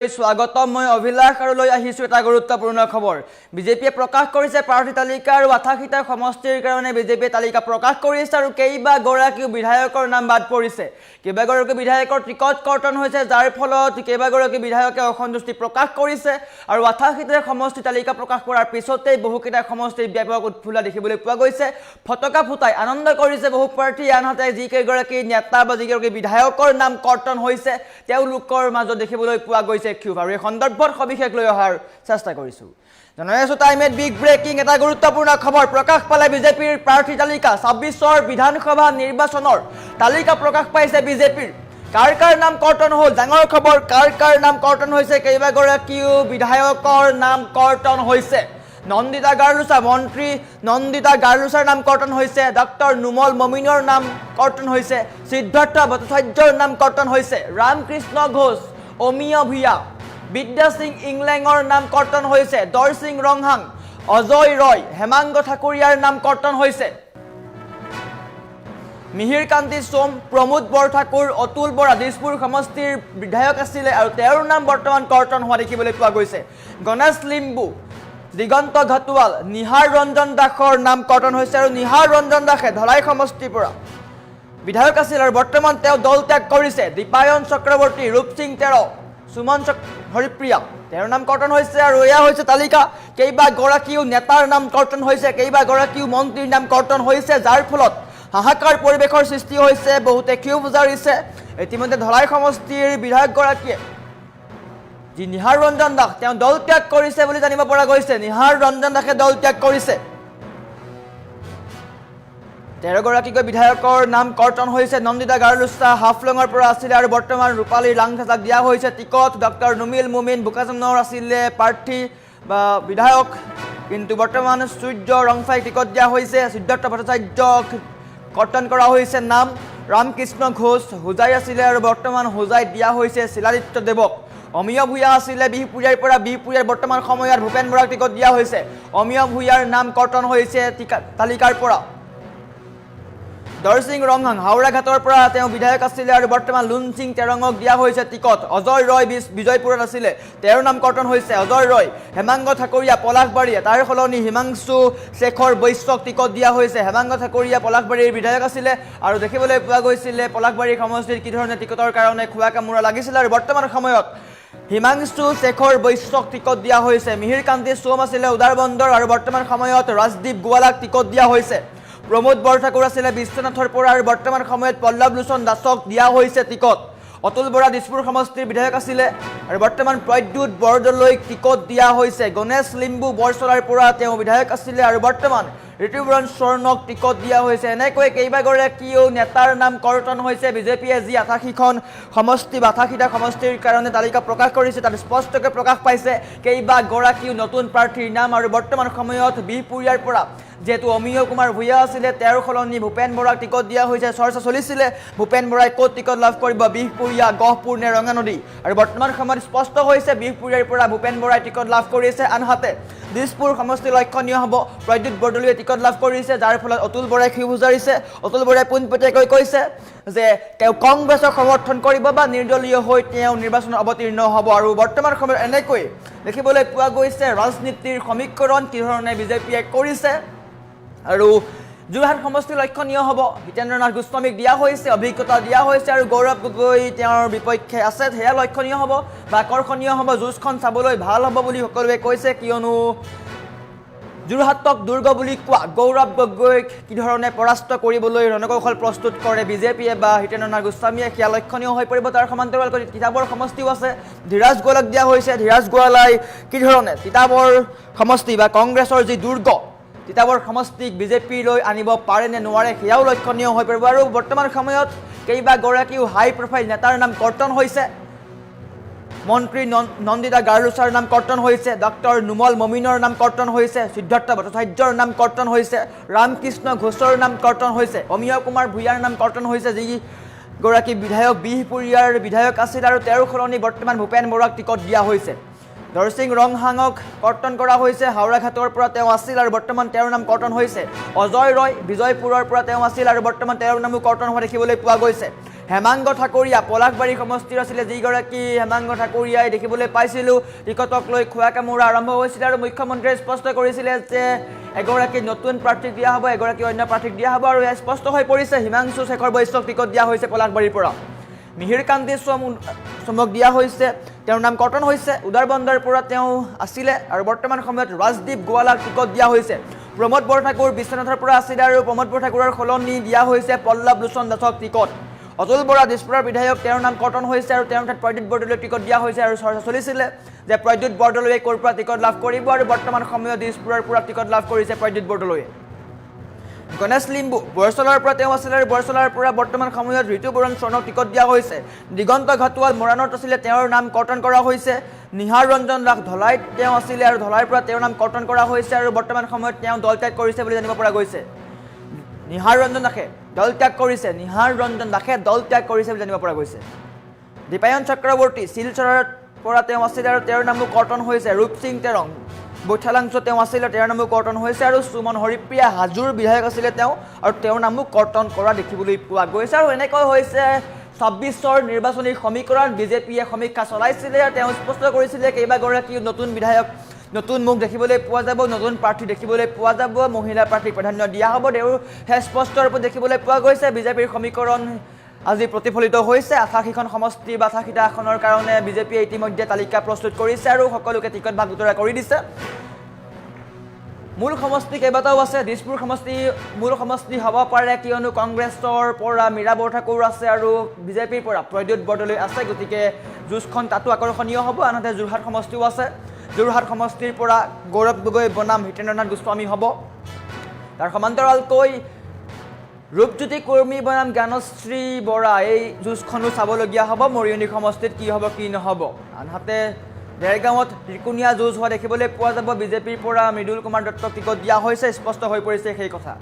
স্বাগতম মই অভিলাষ আৰু লৈ আহিছো এটা গুৰুত্বপূৰ্ণ খবৰ বিজেপিয়ে প্ৰকাশ কৰিছে প্ৰাৰ্থী তালিকা আৰু 88টা সমষ্টিৰ কাৰণে বিজেপিয়ে তালিকা প্ৰকাশ কৰিছে আৰু কেইবা গৰাকী বিধায়কৰ নাম বাদ পৰিছে কেইবা গৰাকী বিধায়কৰ টিকট কৰ্তন হৈছে যাৰ ফলত কেইবা গৰাকী বিধায়কে অসন্তুষ্টি প্ৰকাশ কৰিছে আৰু 88টা সমষ্টি তালিকা প্ৰকাশ কৰাৰ পিছতে বহুকেইটা সমষ্টিৰ ব্যাপক উৎফুল্লা দেখিবলৈ পোৱা গৈছে ফটকা ফুটাই আনন্দ কৰিছে বহু প্ৰাৰ্থী আনহাতে যি কেইগৰাকী নেতা বা যি কেইগৰাকী বিধায়কৰ নাম কৰ্তন হৈছে তেওঁলোকৰ মাজত দেখিবলৈ পোৱা গৈছে আৰু এই সন্দৰ্ভত সবিশেষ লৈ অহাৰ চেষ্টা কৰিছো জনাই আছো টাইমত বিগ ব্ৰেকিং এটা গুৰুত্বপূৰ্ণ খবৰ প্ৰকাশ পালে বিজেপিৰ প্ৰাৰ্থী তালিকা 26ৰ বিধানসভা নিৰ্বাচনৰ তালিকা প্ৰকাশ পাইছে বিজেপিৰ কাৰ নাম কৰ্তন হ'ল ডাঙৰ খবৰ কাৰ নাম কৰ্তন হৈছে কেইবা গৰাকীও বিধায়কৰ নাম কৰ্তন হৈছে নন্দিতা গাৰুছা মন্ত্ৰী নন্দিতা গাৰুছাৰ নাম কৰ্তন হৈছে ডক্টৰ নুমল মমিনৰ নাম কৰ্তন হৈছে সিদ্ধাৰ্থ ভট্টাচাৰ্যৰ নাম কৰ্তন হৈছে ৰামকৃষ্ণ ঘোষ অমিয় ভূঞা বিদ্যা সিং ইংলেঙৰ নাম কৰ্তন হৈছে দৰ সিং ৰংহাং অজয় ৰয় হেমাংগ ঠাকুৰীয়াৰ নাম কৰ্তন হৈছে মিহিৰ কান্তি সোম প্ৰমোদ বৰঠাকুৰ অতুল বৰা দিছপুৰ সমষ্টিৰ বিধায়ক আছিলে আৰু তেওঁৰ নাম বৰ্তমান কৰ্তন হোৱা দেখিবলৈ পোৱা গৈছে গণেশ লিম্বু দিগন্ত ঘাটুৱাল নিহাৰ ৰঞ্জন দাসৰ নাম কৰ্তন হৈছে আৰু নিহাৰ ৰঞ্জন দাসে ধলাই সমষ্টিৰ পৰা বিধায়ক আছিল আৰু বৰ্তমান তেওঁ দল ত্যাগ কৰিছে দীপায়ন চক্ৰৱৰ্তী ৰূপ সিং তেৰ সুমন হৰিপ্ৰিয়া তেওঁৰ নাম কৰ্তন হৈছে আৰু এয়া হৈছে তালিকা কেইবা গৰাকীও নেতাৰ নাম কৰ্তন হৈছে কেইবা গৰাকীও মন্ত্ৰীৰ নাম কৰ্তন হৈছে যাৰ ফলত হাহাকাৰ পৰিৱেশৰ সৃষ্টি হৈছে বহুতে ক্ষোভ জাৰিছে ইতিমধ্যে ধলাই সমষ্টিৰ বিধায়ক গৰাকীয়ে যি নিহাৰ ৰঞ্জন দাস তেওঁ দল ত্যাগ কৰিছে বুলি জানিব পৰা গৈছে নিহাৰ ৰঞ্জন দাসে দল ত্যাগ কৰিছে 13 গৰাকীকৈ বিধায়কৰ নাম কৰ্তন হৈছে নন্দিতা গাৰুছা হাফলঙৰ পৰা আছিল আৰু বৰ্তমান ৰূপালী লাংথাক দিয়া হৈছে টিকট ডক্টৰ নুমিল মুমিন বোকাজানৰ আছিল প্ৰাৰ্থী বা বিধায়ক কিন্তু বৰ্তমান সূৰ্য ৰংফাই টিকট দিয়া হৈছে সিদ্ধাৰ্থ ভট্টাচাৰ্যক কৰ্তন কৰা হৈছে নাম ৰামকৃষ্ণ ঘোষ হোজাই আছিল আৰু বৰ্তমান হোজাই দিয়া হৈছে শিলাদিত্য দেৱক অমিয় ভূঞা আছিল বিহপুৰীয়াৰ পৰা বিহপুৰীয়াৰ বৰ্তমান সময়ত ভূপেন বৰাক টিকট দিয়া হৈছে অমিয় ভূঞাৰ নাম কৰ্তন হৈছে তালিকাৰ পৰা দৰ সিং ৰংহাং হাওৰাঘাটৰ পৰা তেওঁ বিধায়ক আছিলে আৰু বৰ্তমান লুন সিং তেৰঙক দিয়া হৈছে টিকট অজয় ৰয় বিজয়পুৰত আছিলে তেওঁৰ নাম কৰ্তন হৈছে অজয় ৰয় হেমাংগ ঠাকুৰীয়া পলাশবাৰীয়া তাৰ সলনি হিমাংশু শেখৰ বৈশ্যক টিকট দিয়া হৈছে হেমাংগ ঠাকুৰীয়া পলাশবাৰীৰ বিধায়ক আছিলে আৰু দেখিবলৈ পোৱা গৈছিলে পলাশবাৰী সমষ্টিৰ কি ধৰণে টিকটৰ কাৰণে খোৱা কামোৰা লাগিছিল আৰু বৰ্তমান সময়ত হিমাংশু শেখৰ বৈশ্যক টিকট দিয়া হৈছে মিহিৰ কান্তি সোম আছিলে উদাৰবন্দৰ আৰু বৰ্তমান সময়ত ৰাজদীপ গোৱালাক টিকট দিয়া হৈছে প্ৰমোদ বৰঠাকুৰ আছিলে বিশ্বনাথৰ পৰা আৰু বৰ্তমান সময়ত পল্লৱ লোচন দাসক দিয়া হৈছে টিকট অতুল বৰা দিছপুৰ সমষ্টিৰ বিধায়ক আছিলে আৰু বৰ্তমান প্ৰদ্যুৎ বৰদলৈ টিকট দিয়া হৈছে গণেশ লিম্বু বৰচলাৰ পৰা তেওঁ বিধায়ক আছিলে আৰু বৰ্তমান ঋতুবৰণ স্বৰ্ণক টিকট দিয়া হৈছে এনেকৈ কেইবাগৰাকীও নেতাৰ নাম কৰ্তন হৈছে বিজেপিয়ে যি 88খন সমষ্টি 88টা সমষ্টিৰ কাৰণে তালিকা প্ৰকাশ কৰিছে তাত স্পষ্টকৈ প্ৰকাশ পাইছে কেইবাগৰাকীও নতুন প্ৰাৰ্থীৰ নাম আৰু বৰ্তমান সময়ত বিহপুৰীয়াৰ পৰা যেহেতু অমিয় কুমাৰ ভূঞা আছিলে তেওঁৰ সলনি ভূপেন বৰাক টিকট দিয়া হৈছে চৰ্চা চলিছিলে ভূপেন বৰাই ক'ত টিকট লাভ কৰিব বিহপুৰীয়া গহপুৰ নে ৰঙানদী আৰু বৰ্তমান সময়ত স্পষ্ট হৈছে বিহপুৰীয়াৰ পৰা ভূপেন বৰাই টিকট লাভ কৰিছে আনহাতে দিছপুৰ সমষ্টি লক্ষণীয় হ'ব প্ৰদ্যুৎ বৰদলৈয়ে টিকট লাভ কৰিছে যাৰ ফলত অতুল বৰাই ক্ষোভ জাৰিছে অতুল বৰাই পোনপটীয়াকৈ কৈছে যে তেওঁ কংগ্ৰেছক সমৰ্থন কৰিব বা নিৰ্দলীয় হৈ তেওঁ নিৰ্বাচনত অৱতীৰ্ণ হ'ব আৰু বৰ্তমান সময়ত এনেকৈ দেখিবলৈ পোৱা গৈছে ৰাজনীতিৰ সমীকৰণ কি ধৰণে বিজেপিয়ে কৰিছে আৰু যোৰহাট সমষ্টি লক্ষণীয় হ'ব হিতেন্দ্ৰনাথ গোস্বামীক দিয়া হৈছে অভিজ্ঞতা দিয়া হৈছে আৰু গৌৰৱ গগৈ তেওঁৰ বিপক্ষে আছে সেয়া লক্ষণীয় হ'ব বা আকৰ্ষণীয় হ'ব যুঁজখন চাবলৈ ভাল হ'ব বুলি সকলোৱে কৈছে কিয়নো যোৰহাটক দুৰ্গ বুলি কোৱা গৌৰৱ গগৈক কি ধৰণে পৰাস্ত কৰিবলৈ ৰণকৌশল প্ৰস্তুত কৰে বিজেপিয়ে বা হিতেন্দ্ৰনাথ গোস্বামীয়ে সেয়া লক্ষণীয় হৈ পৰিব তাৰ সমান্তৰালকৈ তিতাবৰ সমষ্টিও আছে ধীৰাজ গোৱালাক দিয়া হৈছে ধীৰাজ গোৱালাই কি ধৰণে তিতাবৰ সমষ্টি বা কংগ্ৰেছৰ যি দুৰ্গ তিতাবৰ সমষ্টিক বিজেপিলৈ আনিব পাৰে নে নোৱাৰে সেয়াও লক্ষণীয় হৈ পৰিব আৰু বৰ্তমান সময়ত কেইবাগৰাকীও হাই প্ৰফাইল নেতাৰ নাম কৰ্তন হৈছে মন্ত্ৰী নন্দিতা গাৰুছাৰ নাম কৰ্তন হৈছে ডক্টৰ নুমল মমিনৰ নাম কৰ্তন হৈছে সিদ্ধাৰ্থ ভট্টাচাৰ্যৰ নাম কৰ্তন হৈছে ৰামকৃষ্ণ ঘোষৰ নাম কৰ্তন হৈছে অমিয় কুমাৰ ভূঞাৰ নাম কৰ্তন হৈছে যি গৰাকী বিধায়ক বিহপুৰীয়াৰ বিধায়ক আছিল আৰু তেওঁৰ সলনি বৰ্তমান ভূপেন বৰাক টিকট দিয়া হৈছে দৰ সিং ৰংহাঙক কৰ্তন কৰা হৈছে হাওৰাঘাটৰ পৰা তেওঁ আছিল আৰু বৰ্তমান তেওঁৰ নাম কৰ্তন হৈছে অজয় ৰয় বিজয়পুৰৰ পৰা তেওঁ আছিল আৰু বৰ্তমান তেওঁৰ নামো কৰ্তন হোৱা দেখিবলৈ পোৱা গৈছে হেমাংগ ঠাকুৰীয়া পলাশবাৰী সমষ্টিৰ আছিলে, যিগৰাকী হেমাংগ ঠাকুৰীয়াই দেখিবলৈ পাইছিলোঁ টিকটক লৈ খোৱা কামোৰা আৰম্ভ হৈছিলে আৰু মুখ্যমন্ত্ৰীয়ে স্পষ্ট কৰিছিলে যে এগৰাকী নতুন প্ৰাৰ্থীক দিয়া হ'ব, এগৰাকী অন্য প্ৰাৰ্থীক দিয়া হ'ব। আৰু স্পষ্ট হৈ পৰিছে হিমাংশু শেখৰ বৈশ্যক টিকট দিয়া হৈছে পলাশবাৰীৰ পৰা। মিহিৰ কান্তি চমক দিয়া হৈছে, তেওঁৰ নাম কৰ্তন হৈছে। উদাৰবন্দাৰ পৰা তেওঁ আছিলে আৰু বৰ্তমান সময়ত ৰাজদীপ গোৱালাক টিকট দিয়া হৈছে। প্ৰমোদ বৰঠাকুৰ বিশ্বনাথৰ পৰা আছিলে আৰু প্ৰমোদ বৰঠাকুৰৰ সলনি দিয়া হৈছে পল্লৱ লোচন দাসক টিকট। অতুল বৰা দিছপুৰৰ বিধায়ক, তেওঁৰ নাম কৰ্তন হৈছে আৰু তেওঁৰ ঠাইত প্ৰদ্যুৎ বৰদলৈ টিকট দিয়া হৈছে। আৰু চৰ্চা চলিছিলে যে প্ৰদ্যুৎ বৰদলৈয়ে ক'ৰ পৰা টিকট লাভ কৰিব আৰু বৰ্তমান সময়ত দিছপুৰৰ পৰা টিকট লাভ কৰিছে প্ৰদ্যুৎ বৰদলৈয়ে। গণেশ লিম্বু বৰচলাৰ পৰা তেওঁ আছিলে আৰু বৰচলাৰ পৰা বৰ্তমান সময়ত ঋতু বৰণ স্বৰ্ণক টিকট দিয়া হৈছে। দিগন্ত ঘাটোৱাল মৰাণত আছিলে, তেওঁৰ নাম কৰ্তন কৰা হৈছে। নিহাৰ ৰঞ্জন দাস ধলাইত তেওঁ আছিলে আৰু ধলাইৰ পৰা তেওঁৰ নাম কৰ্তন কৰা হৈছে আৰু বৰ্তমান সময়ত তেওঁ দল ত্যাগ কৰিছে বুলি জানিব পৰা গৈছে। নিহাৰ ৰঞ্জন দাসে দল ত্যাগ কৰিছে, বুলি জানিব পৰা গৈছে। দীপায়ন চক্ৰৱৰ্তী শিলচৰৰ পৰা তেওঁ আছিলে আৰু তেওঁৰ নামো কৰ্তন হৈছে। ৰূপ সিং তেৰং বৈঠালাংশ তেওঁ আছিলে, তেওঁৰ নামো কৰ্তন হৈছে। আৰু সুমন হৰিপ্ৰিয়া হাজোৰ বিধায়ক আছিলে তেওঁ, আৰু তেওঁৰ নামো কৰ্তন কৰা দেখিবলৈ পোৱা গৈছে। আৰু এনেকৈ হৈছে ২৬ৰ নিৰ্বাচনী সমীকৰণ। বিজেপিয়ে সমীক্ষা চলাইছিলে আৰু তেওঁ স্পষ্ট কৰিছিলে কেইবাগৰাকী নতুন বিধায়ক, নতুন মুখ দেখিবলৈ পোৱা যাব, নতুন প্ৰাৰ্থী দেখিবলৈ পোৱা যাব, মহিলা প্ৰাৰ্থীক প্ৰাধান্য দিয়া হ'ব। তেওঁ স্পষ্ট ৰূপত দেখিবলৈ পোৱা গৈছে। বিজেপিৰ সমীকৰণ আজি প্ৰতিফলিত হৈছে। ৮৮খন সমষ্টি বা ৮৮টা আসনৰ কাৰণে বিজেপিয়ে ইতিমধ্যে তালিকা প্ৰস্তুত কৰিছে আৰু সকলোকে টিকট ভাগ বতৰা কৰি দিছে। মূল সমষ্টি কেইবাটাও আছে। দিছপুৰ সমষ্টি মূল সমষ্টি হ'ব পাৰে, কিয়নো কংগ্ৰেছৰ পৰা মীৰা বৰঠাকুৰ আছে আৰু বিজেপিৰ পৰা প্ৰদ্যুৎ বৰদলৈ আছে, গতিকে যুঁজখন তাতো আকৰ্ষণীয় হ'ব। আনহাতে যোৰহাট সমষ্টিও আছে, যোৰহাট সমষ্টিৰ পৰা গৌৰৱ গগৈ বনাম হিতেন্দ্ৰনাথ গোস্বামী হ'ব। তাৰ সমান্তৰালকৈ ৰূপজ্যোতি কৰ্মী বনাম জ্ঞানশ্ৰী বৰা, এই যুঁজখনো চাবলগীয়া হ'ব মৰিয়নি সমষ্টিত কি হ'ব কি নহ'ব। আনহাতে দেৰগাঁৱত ত্ৰিকোণীয়া যুঁজ হোৱা দেখিবলৈ পোৱা যাব। বিজেপিৰ পৰা মৃদুল কুমাৰ দত্তক টিকট দিয়া হৈছে, স্পষ্ট হৈ পৰিছে সেই কথা।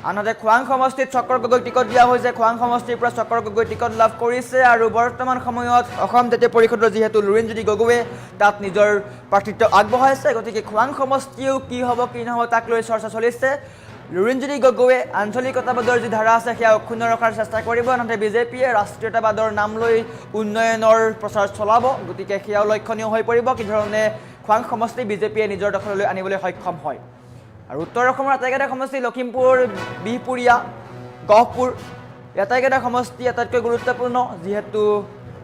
আনহাতে খোৱাং সমষ্টিত চক্ৰ গগৈক টিকট দিয়া হৈছে, খোৱাং সমষ্টিৰ পৰা চক্ৰ গগৈ টিকট লাভ কৰিছে। আৰু বৰ্তমান সময়ত অসম জাতীয় পৰিষদৰ যিহেতু লুৰিণজ্যোতি গগৈয়ে তাত নিজৰ প্ৰাৰ্থিত্ব আগবঢ়াইছে, গতিকে খোৱাং সমষ্টিও কি হ'ব কি নহ'ব তাক লৈ চৰ্চা চলিছে। লুৰিণজ্যোতি গগৈয়ে আঞ্চলিকতাবাদৰ যি ধাৰা আছে সেয়া অক্ষুণ্ণ ৰখাৰ চেষ্টা কৰিব, আনহাতে বিজেপিয়ে ৰাষ্ট্ৰীয়তাবাদৰ নাম লৈ উন্নয়নৰ প্ৰচাৰ চলাব, গতিকে সেয়াও লক্ষণীয় হৈ পৰিব কি ধৰণে খোৱাং সমষ্টি বিজেপিয়ে নিজৰ দখললৈ আনিবলৈ সক্ষম হয়। আৰু উত্তৰ অসমৰ আটাইকেইটা সমষ্টি লখিমপুৰ, বিহপুৰীয়া, গহপুৰ, আটাইকেইটা সমষ্টি আটাইতকৈ গুৰুত্বপূৰ্ণ, যিহেতু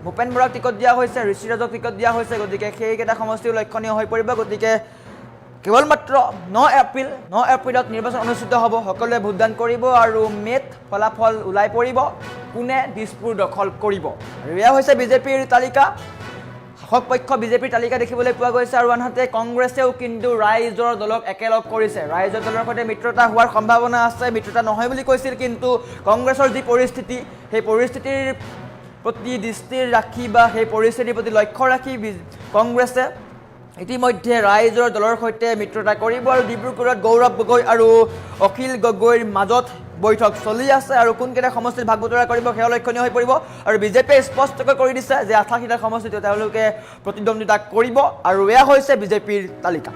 ভূপেন বৰাক টিকট দিয়া হৈছে, ঋষিৰাজক টিকট দিয়া হৈছে, গতিকে সেইকেইটা সমষ্টিও লক্ষণীয় হৈ পৰিব। গতিকে কেৱল মাত্ৰ ৯ এপ্ৰিলত নিৰ্বাচন অনুষ্ঠিত হ'ব, সকলোৱে ভোটদান কৰিব আৰু মে'ত ফলাফল ওলাই পৰিব কোনে দিছপুৰ দখল কৰিব। আৰু এয়া হৈছে বিজেপিৰ তালিকা, শাসক পক্ষ বিজেপিৰ তালিকা দেখিবলৈ পোৱা গৈছে। আৰু আনহাতে কংগ্ৰেছেও কিন্তু ৰাইজৰ দলক একেলগ কৰিছে, ৰাইজৰ দলৰ সৈতে মিত্ৰতা হোৱাৰ সম্ভাৱনা আছে। মিত্ৰতা নহয় বুলি কৈছিল, কিন্তু কংগ্ৰেছৰ যি পৰিস্থিতি, সেই পৰিস্থিতিৰ প্ৰতি দৃষ্টি ৰাখি বা সেই পৰিস্থিতিৰ প্ৰতি লক্ষ্য ৰাখি কংগ্ৰেছে ইতিমধ্যে ৰাইজৰ দলৰ সৈতে মিত্ৰতা কৰিব। আৰু ডিব্ৰুগড়ত গৌৰৱ গগৈ আৰু অখিল গগৈৰ মাজত বৈঠক চলি আছে আৰু কোনকেইটা সমষ্টিত ভাগ বতৰা কৰিব সেয়া লক্ষণীয় হৈ পৰিব। আৰু বিজেপিয়ে স্পষ্টকৈ কৰি দিছে যে ৮৮টা সমষ্টিত তেওঁলোকে প্ৰতিদ্বন্দ্বিতা কৰিব। আৰু এয়া হৈছে বিজেপিৰ তালিকা।